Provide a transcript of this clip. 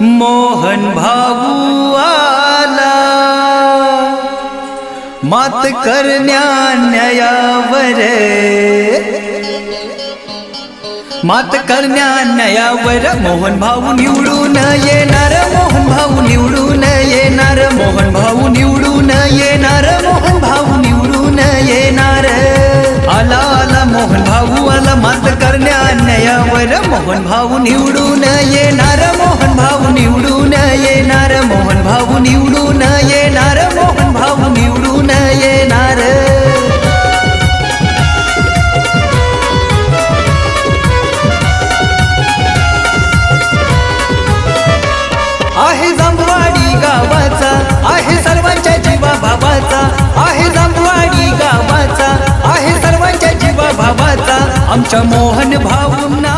मोहन भाऊ आला मात करण्या न्यायावर, मात करण्या न्यायावर मोहन भाऊ निवडून येणार, मोहन भाऊ निवडून येणार, मोहन भाऊ निवडून येणार, मोहन भाऊ निवडून येणार। आला आला मोहन भाऊ आला मात करण्या न्यायावर, मोहन भाऊ निवडून येणार, मोहन भाऊ निवडून येणार, मोहन भाऊ निवडून येणार, मोहन भाऊ निवडून येणार। आहे जांभवाडी गावाचा, आहे सर्वांच्या जीवा भावाचा, आहे जांभवाडी गावाचा, आहे सर्वांच्या जीवा भावाचा, आमच्या मोहन भाऊंना